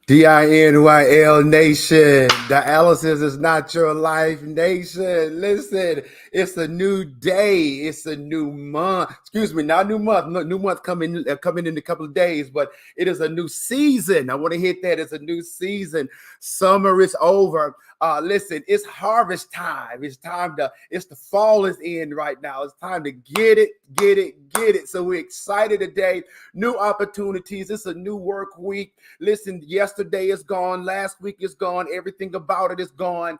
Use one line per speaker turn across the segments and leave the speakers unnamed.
DINYL Nation. Dialysis is not your life, nation. Listen, it's a new day. It's a new month. Excuse me, not new month. No, new month coming in a couple of days, but it is a new season. I want to hit that. It's a new season. Summer is over. Listen, it's harvest time. It's the fall is in right now. It's time to get it. So we're excited today. New opportunities. It's a new work week. Listen, yesterday is gone. Last week is gone. Everything about it is gone.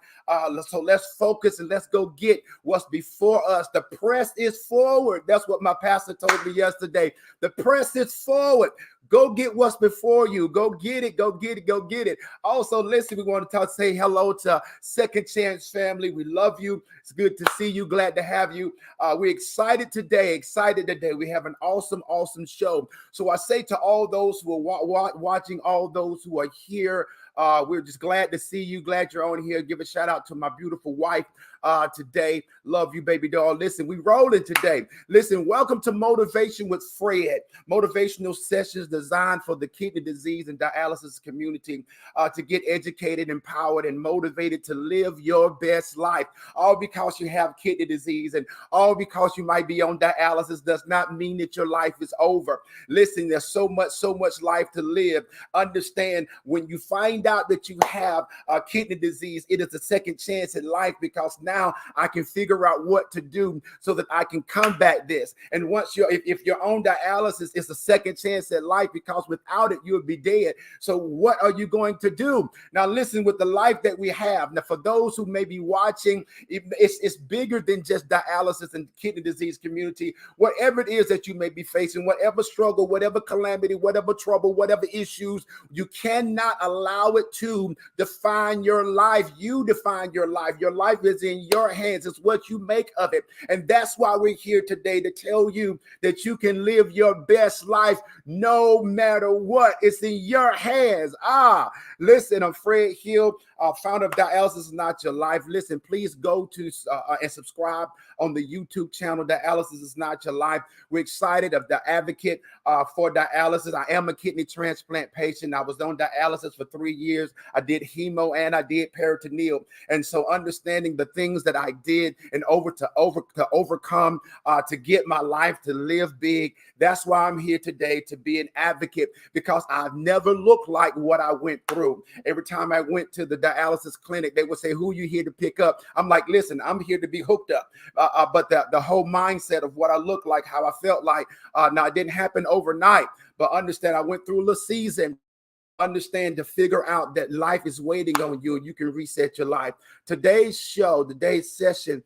So let's focus and let's go get what's before us. The press is forward. That's what my pastor told me yesterday. The press is forward. Go get what's before you. Go get it. Go get it. Go get it. Also, listen, we want to say hello to Second Chance family. We love you. It's good to see you. Glad to have you. We're excited today. We have an awesome show. So I say to all those who are watching, all those who are here, we're just glad to see you. Glad you're on here. Give a shout out to my beautiful wife today. Love you, baby doll. Listen, we rolling today. Listen, welcome to Motivation with Fred. Motivational sessions designed for the kidney disease and dialysis community to get educated, empowered, and motivated to live your best life. All because you have kidney disease and all because you might be on dialysis does not mean that your life is over. Listen, there's so much life to live. Understand, when you find out that you have kidney disease, it is a second chance in life, because now I can figure out what to do so that I can combat this. And once if you're on dialysis, it's a second chance at life, because without it, you would be dead. So what are you going to do? Now, listen, with the life that we have, now for those who may be watching, it's bigger than just dialysis and kidney disease community. Whatever it is that you may be facing, whatever struggle, whatever calamity, whatever trouble, whatever issues, you cannot allow it to define your life. You define your life. Your life is in your hands. It's what you make of it. And that's why we're here today, to tell you that you can live your best life no matter what. It's in your hands. Listen, I'm Fred Hill, founder of Dialysis is Not Your Life. Listen, please go to and subscribe on the YouTube channel, Dialysis is Not Your Life. We're excited of the advocate for dialysis. I am a kidney transplant patient. I was on dialysis for 3 years. I did hemo and I did peritoneal. And so understanding the things that I did and to overcome, to get my life to live big. That's why I'm here today, to be an advocate, because I've never looked like what I went through. Every time I went to the dialysis clinic, they would say, "Who you here to pick up?" I'm like, "Listen, I'm here to be hooked up." But the whole mindset of what I looked like, how I felt like, now it didn't happen overnight, but understand I went through a season. Understand, to figure out that life is waiting on you and you can reset your life. Today's session,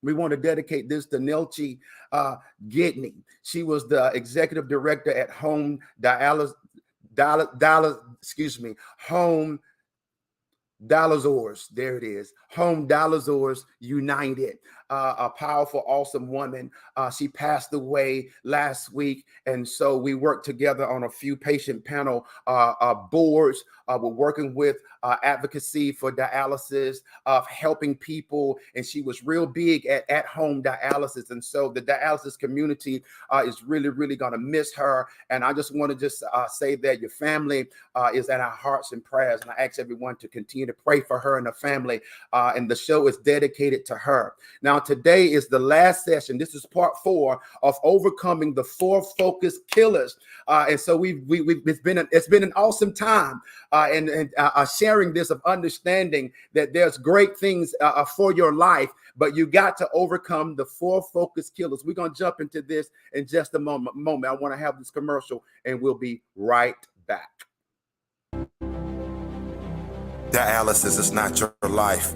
we want to dedicate this to Nelchi Gidney. She was the executive director at Home Home Dialyzors. There it is. Home Dialyzors United. A powerful, awesome woman. She passed away last week. And so we worked together on a few patient panel boards. We're working with advocacy for dialysis, of helping people. And she was real big at home dialysis. And so the dialysis community is really going to miss her. And I just want to say that your family is at our hearts and prayers. And I ask everyone to continue to pray for her and her family. And the show is dedicated to her. Now, today is the last session. This is part 4 of overcoming the 4 focus killers. And so it's been an awesome time and sharing this, of understanding that there's great things for your life, but you got to overcome the 4 focus killers. We're going to jump into this in just a moment. I want to have this commercial and we'll be right back.
Dialysis is Not Your Life.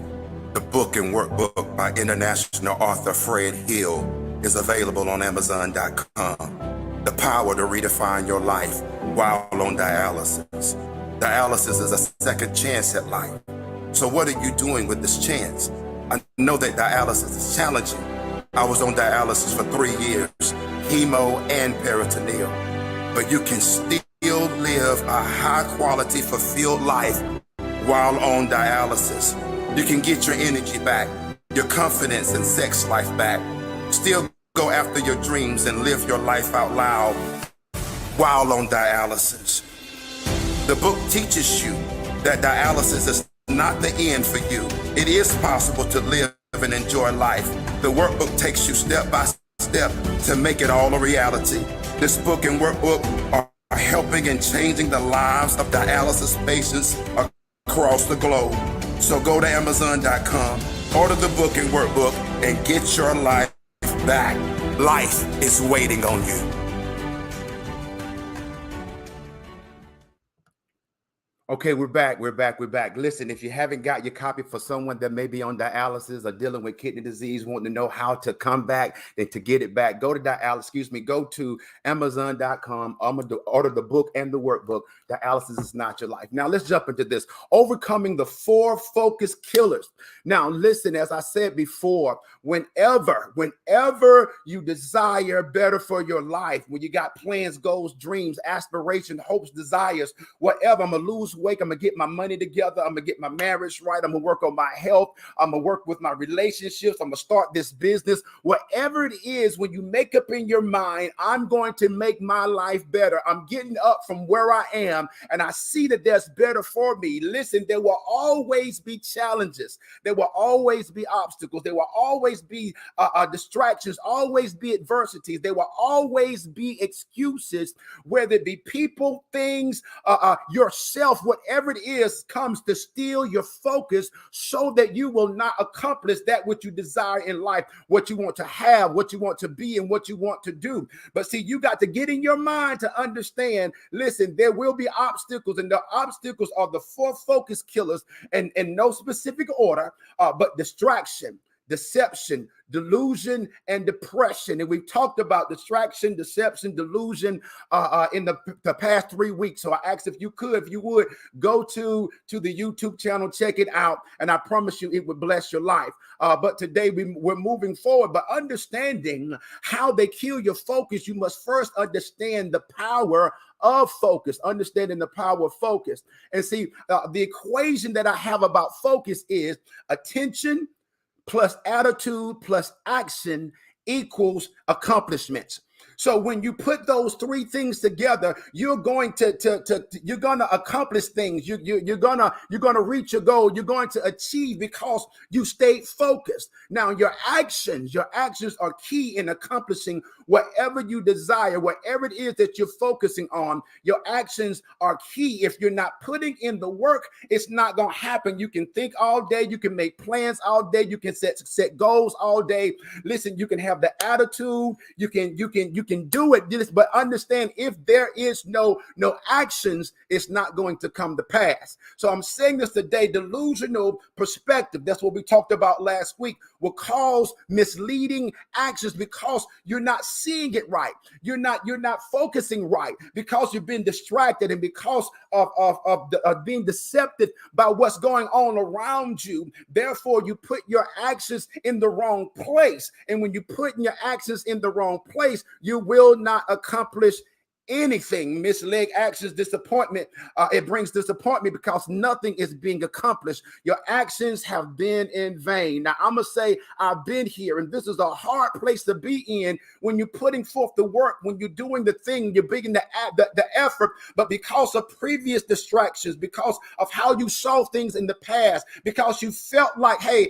The book and workbook by international author Fred Hill is available on Amazon.com. The power to redefine your life while on dialysis. Dialysis is a second chance at life. So what are you doing with this chance? I know that dialysis is challenging. I was on dialysis for 3 years, hemo and peritoneal. But you can still live a high quality, fulfilled life while on dialysis. You can get your energy back, your confidence and sex life back. Still go after your dreams and live your life out loud while on dialysis. The book teaches you that dialysis is not the end for you. It is possible to live and enjoy life. The workbook takes you step by step to make it all a reality. This book and workbook are helping and changing the lives of dialysis patients across the globe. So go to Amazon.com, order the book and workbook, and get your life back. Life is waiting on you.
Okay, we're back. Listen, if you haven't got your copy for someone that may be on dialysis or dealing with kidney disease, wanting to know how to come back and to get it back, go to Amazon.com. I'm going to order the book and the workbook. Dialysis is not your life. Now, let's jump into this. Overcoming the 4 focus killers. Now, listen, as I said before, whenever you desire better for your life, when you got plans, goals, dreams, aspirations, hopes, desires, whatever, I'm going to lose weight, I'm going to get my money together, I'm going to get my marriage right, I'm going to work on my health, I'm going to work with my relationships, I'm going to start this business, whatever it is, when you make up in your mind, I'm going to make my life better, I'm getting up from where I am, and I see that there's better for me. Listen, there will always be challenges, there will always be obstacles, there will always be distractions, always be adversities, there will always be excuses, whether it be people, things, yourself, whatever it is, comes to steal your focus so that you will not accomplish that which you desire in life, what you want to have, what you want to be, and what you want to do. But see, you got to get in your mind to understand, listen, there will be obstacles, and the obstacles are the 4 focus killers, and in no specific order, but distraction, deception, delusion, and depression. And we've talked about distraction, deception, delusion in the past 3 weeks. So I asked if you would go to the YouTube channel, check it out, and I promise you it would bless your life. But today we're moving forward, but understanding how they kill your focus, you must first understand the power of focus, understanding the power of focus. And see, the equation that I have about focus is attention plus attitude plus action equals accomplishments. So when you put those 3 things together, you're going to accomplish things. You're gonna reach your goal. You're going to achieve because you stayed focused. Now your actions are key in accomplishing whatever you desire, whatever it is that you're focusing on. Your actions are key. If you're not putting in the work, it's not gonna happen. You can think all day, you can make plans all day, you can set goals all day. Listen, you can have the attitude, you can do it, but understand, if there is no actions, it's not going to come to pass. So I'm saying this today, delusional perspective, that's what we talked about last week, will cause misleading actions because you're not seeing it right. You're not focusing right because you've been distracted, and because of being deceptive by what's going on around you. Therefore, you put your actions in the wrong place. And when you put your actions in the wrong place, you will not accomplish anything. Misled actions, disappointment. It brings disappointment because nothing is being accomplished. Your actions have been in vain. Now, I'm going to say I've been here, and this is a hard place to be in when you're putting forth the work, when you're doing the thing, you're bringing the effort, but because of previous distractions, because of how you saw things in the past, because you felt like, hey,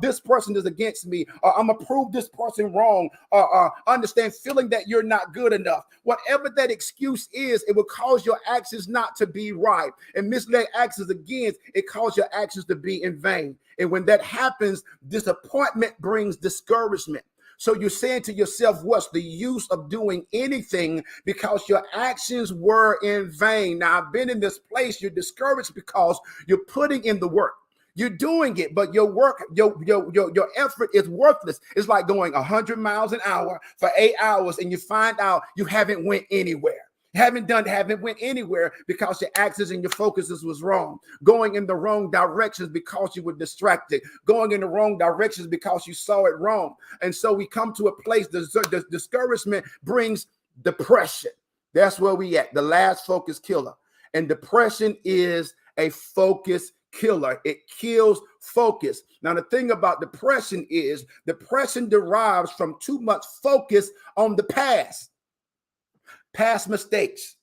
this person is against me, or I'm going to prove this person wrong, or understand, feeling that you're not good enough. Whatever that excuse is, it will cause your actions not to be right. And misled actions, again, it causes your actions to be in vain. And when that happens, disappointment brings discouragement. So you're saying to yourself, what's the use of doing anything because your actions were in vain? Now, I've been in this place. You're discouraged because you're putting in the work. You're doing it, but your work, your effort is worthless. It's like going 100 miles an hour for 8 hours, and you find out you haven't went anywhere. Haven't went anywhere because your actions and your focuses was wrong. Going in the wrong directions because you were distracted. Going in the wrong directions because you saw it wrong. And so we come to a place, the discouragement brings depression. That's where we at, the last focus killer. And depression is a focus killer. It kills focus. Now, the thing about depression is depression derives from too much focus on the past mistakes,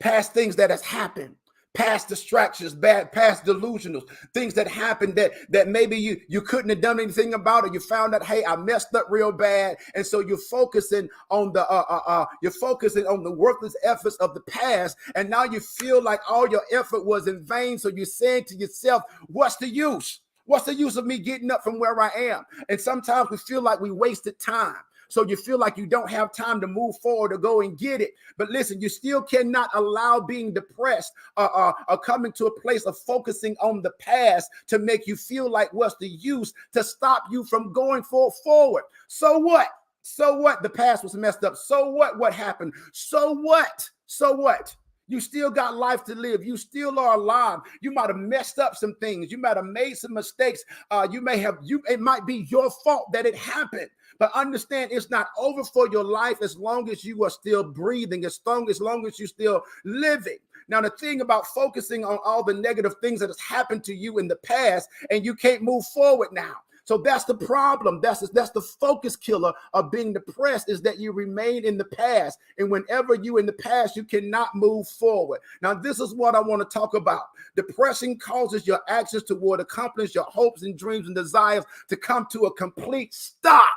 past things that has happened, past distractions, past delusionals, things that happened that maybe you couldn't have done anything about it. You found out, hey, I messed up real bad, and so you're focusing on the worthless efforts of the past, and now you feel like all your effort was in vain. So you're saying to yourself, what's the use? What's the use of me getting up from where I am? And sometimes we feel like we wasted time. So you feel like you don't have time to move forward or go and get it. But listen, you still cannot allow being depressed or coming to a place of focusing on the past to make you feel like what's the use, to stop you from going forward. So what? So what? The past was messed up. So what? What happened? So what? So what? You still got life to live. You still are alive. You might have messed up some things. You might have made some mistakes. It might be your fault that it happened. But understand, it's not over for your life as long as you are still breathing, as long as you're still living. Now, the thing about focusing on all the negative things that has happened to you in the past, and you can't move forward now. So that's the problem. That's the focus killer of being depressed, is that you remain in the past. And whenever you in the past, you cannot move forward. Now, this is what I want to talk about. Depression causes your actions toward accomplish your hopes and dreams and desires to come to a complete stop.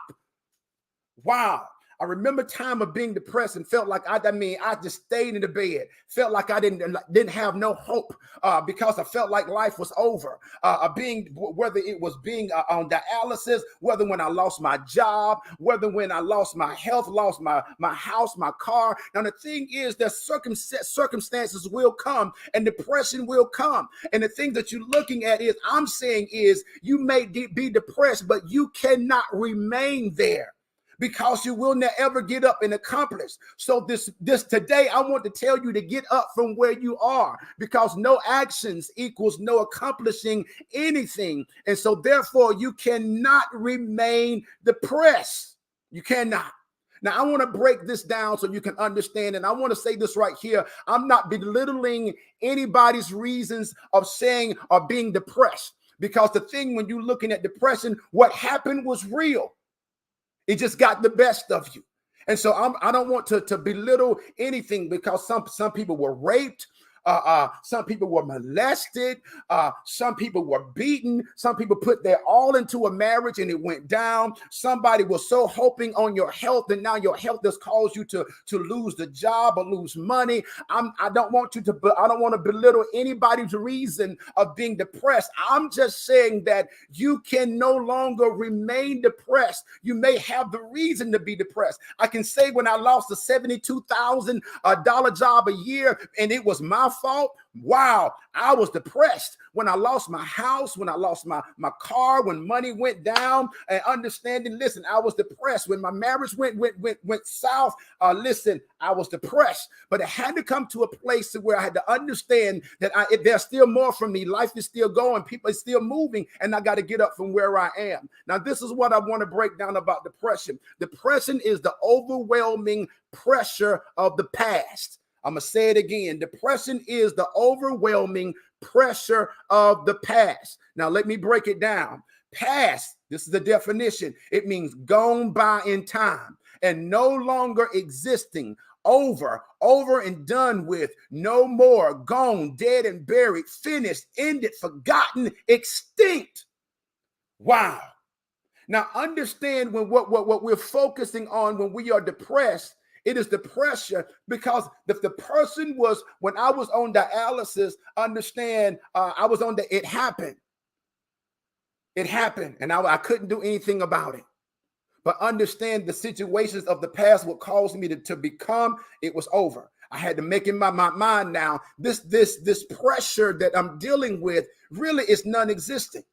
Wow. I remember time of being depressed and felt like I just stayed in the bed. Felt like I didn't have no hope because I felt like life was over. Whether it was being on dialysis, whether when I lost my job, whether when I lost my health, lost my house, my car. Now the thing is that circumstances will come and depression will come. And the thing that you're looking at is, I'm saying is, you may be depressed, but you cannot remain there, because you will never get up and accomplish. So this today, I want to tell you to get up from where you are, because no actions equals no accomplishing anything. And so therefore, you cannot remain depressed. You cannot. Now, I want to break this down so you can understand. And I want to say this right here. I'm not belittling anybody's reasons of saying or being depressed, because the thing, when you're looking at depression, what happened was real. It just got the best of you. And so I don't want to belittle anything, because some people were raped. Some people were molested. Some people were beaten. Some people put their all into a marriage and it went down. Somebody was so hoping on your health, and now your health has caused you to lose the job or lose money. I don't want to belittle anybody's reason of being depressed. I'm just saying that you can no longer remain depressed. You may have the reason to be depressed. I can say, when I lost a $72,000 job a year and it was my fault, wow, I was depressed. When I lost my house, when I lost my car, when money went down, and understanding, listen, I was depressed. When my marriage went south, listen, I was depressed. But it had to come to a place where I had to understand that there's still more from me. Life is still going. People are still moving, and I got to get up from where I am. Now, this is what I want to break down about depression. Depression is the overwhelming pressure of the past. I'm going to say it again. Depression is the overwhelming pressure of the past. Now, let me break it down. Past, this is the definition. It means gone by in time and no longer existing. Over and done with, no more, gone, dead and buried, finished, ended, forgotten, extinct. Wow. Now, understand what we're focusing on when we are depressed. It is the pressure, because if the person was, when I was on dialysis, understand, it happened. It happened, and I couldn't do anything about it. But understand, the situations of the past what caused me to become, it was over. I had to make in my mind now, this pressure that I'm dealing with really is non-existent.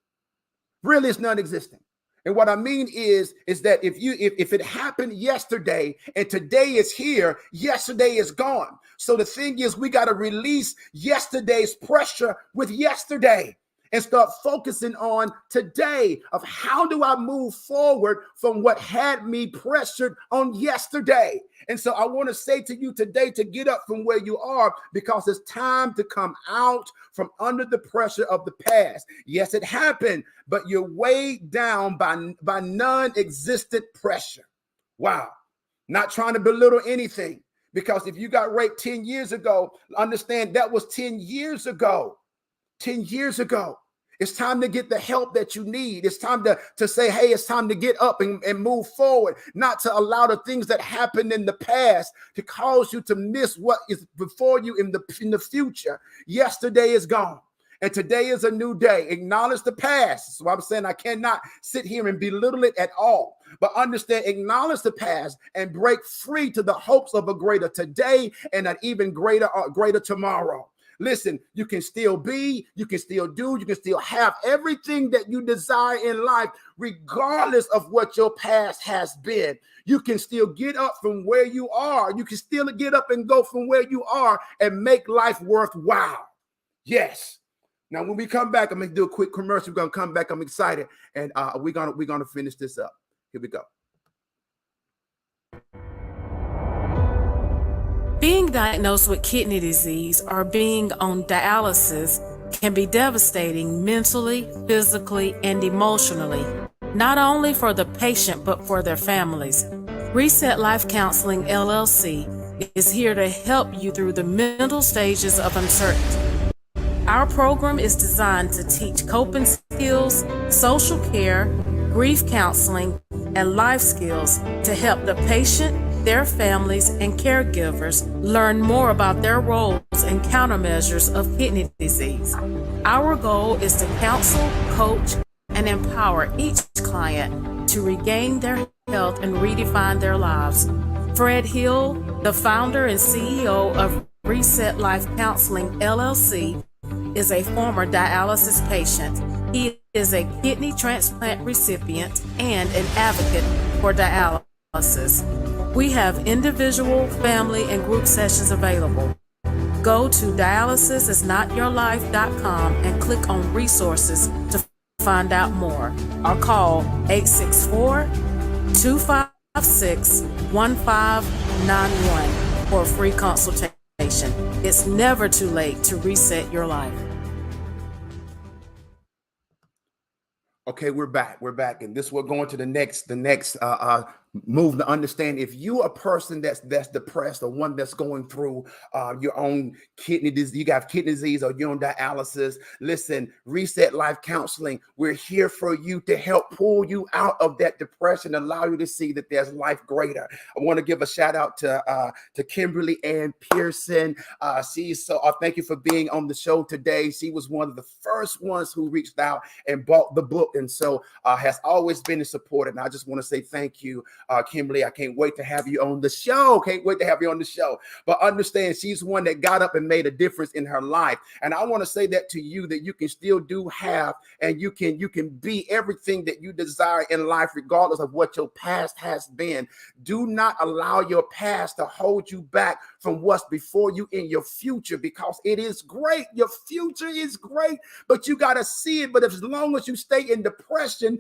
Really is non-existent. And what I mean is that if it happened yesterday and today is here, yesterday is gone. So the thing is, we got to release yesterday's pressure with yesterday and start focusing on today, of how do I move forward from what had me pressured on yesterday. And so I want to say to you today to get up from where you are, because it's time to come out from under the pressure of the past. Yes, it happened, but you're weighed down by non-existent pressure. Wow. Not trying to belittle anything, Because if you got raped 10 years ago, understand that was 10 years ago. 10 years ago. It's time to get the help that you need. It's time to say, hey, it's time to get up and move forward, not to allow the things that happened in the past to cause you to miss what is before you in the future. Yesterday is gone. And today is a new day. Acknowledge the past. So I'm saying I cannot sit here and belittle it at all. But understand, acknowledge the past and break free to the hopes of a greater today and an even greater tomorrow. Listen, you can still be, you can still do, you can still have everything that you desire in life, regardless of what your past has been. You can still get up from where you are. You can still get up and go from where you are and make life worthwhile. Yes. Now, when we come back, I'm going to do a quick commercial. We're going to come back. I'm excited. And we're going to finish this up. Here we go.
Being diagnosed with kidney disease or being on dialysis can be devastating mentally, physically, and emotionally, not only for the patient, but for their families. Reset Life Counseling, LLC is here to help you through the mental stages of uncertainty. Our program is designed to teach coping skills, social care, grief counseling, and life skills to help the patient, their families, and caregivers learn more about their roles and countermeasures of kidney disease. Our goal is to counsel, coach, and empower each client to regain their health and redefine their lives. Fred Hill, the founder and CEO of Reset Life Counseling, LLC, is a former dialysis patient. He is a kidney transplant recipient and an advocate for dialysis. We have individual, family, and group sessions available. Go to dialysisisnotyourlife.com and click on resources to find out more, or call 864-256-1591 for a free consultation. It's never too late to reset your life.
Okay, we're back. And this we're going to the next move to understand if you a person that's depressed or one that's going through your own kidney disease, you got kidney disease or you're on dialysis. Listen, Reset Life Counseling, we're here for you to help pull you out of that depression, allow you to see that there's life greater. I want to give a shout out to Kimberly Ann Pearson. Thank you for being on the show today. She was one of the first ones who reached out and bought the book, and so has always been supported. And I just want to say thank you, Kimberly. I can't wait to have you on the show. But understand, she's one that got up and made a difference in her life. And I want to say that to you, that you can still do have, and you can be everything that you desire in life, regardless of what your past has been. Do not allow your past to hold you back from what's before you in your future, because it is great. Your future is great, but you got to see it. But as long as you stay in depression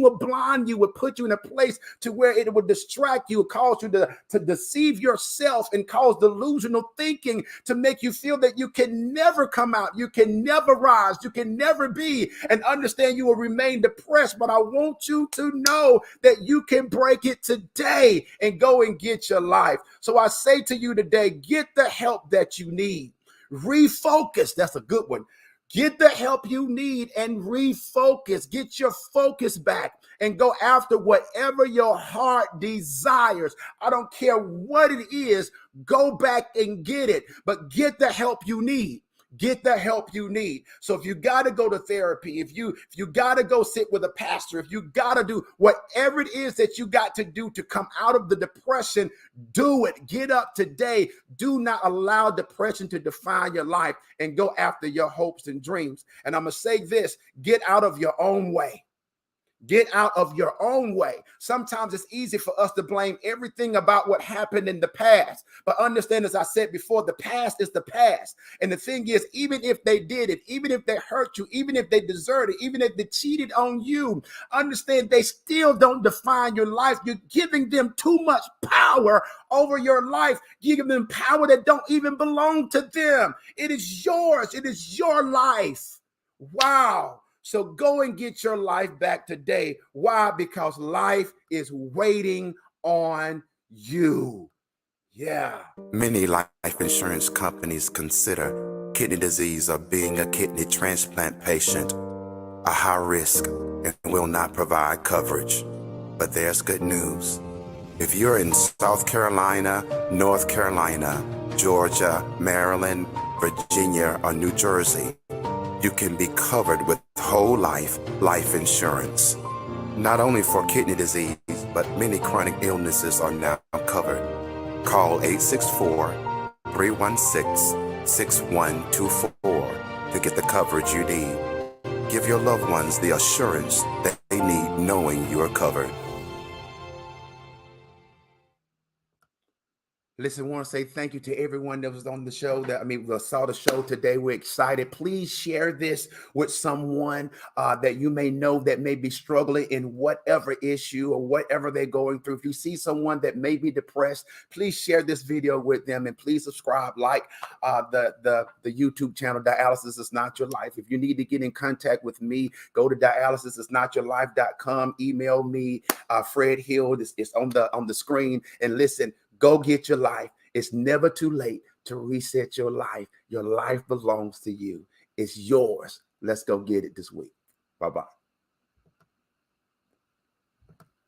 will blind you, will put you in a place to where it will distract you, cause you to deceive yourself and cause delusional thinking to make you feel that you can never come out, you can never rise, you can never be, and understand you will remain depressed. But I want you to know that you can break it today and go and get your life. So I say to you today, get the help that you need. Refocus. That's a good one. Get the help you need and refocus. Get your focus back and go after whatever your heart desires. I don't care what it is. Go back and get it, but get the help you need. Get the help you need. So if you got to go to therapy, if you got to go sit with a pastor, if you got to do whatever it is that you got to do to come out of the depression, do it. Get up today. Do not allow depression to define your life, and go after your hopes and dreams. And I'm going to say this, get out of your own way. Get out of your own way. Sometimes it's easy for us to blame everything about what happened in the past. But understand, as I said before, the past is the past. And the thing is, even if they did it, even if they hurt you, even if they deserted, even if they cheated on you, understand they still don't define your life. You're giving them too much power over your life, giving them power that don't even belong to them. It is yours. It is your life. Wow. So go and get your life back today. Why? Because life is waiting on you. Yeah.
Many life insurance companies consider kidney disease or being a kidney transplant patient a high risk and will not provide coverage. But there's good news. If you're in South Carolina, North Carolina, Georgia, Maryland, Virginia, or New Jersey, you can be covered with whole life insurance. Not only for kidney disease, but many chronic illnesses are now covered. Call 864-316-6124 to get the coverage you need. Give your loved ones the assurance that they need knowing you are covered.
Listen, I want to say thank you to everyone that was on the show. Saw the show today. We're excited. Please share this with someone that you may know that may be struggling in whatever issue or whatever they're going through. If you see someone that may be depressed, please share this video with them, and please subscribe, like the YouTube channel, Dialysis is Not Your Life. If you need to get in contact with me, go to dialysisisnotyourlife.com. Email me, Fred Hill. It's on the screen. And listen, go get your life. It's never too late to reset your life. Your life belongs to you. It's yours. Let's go get it this week. Bye-bye.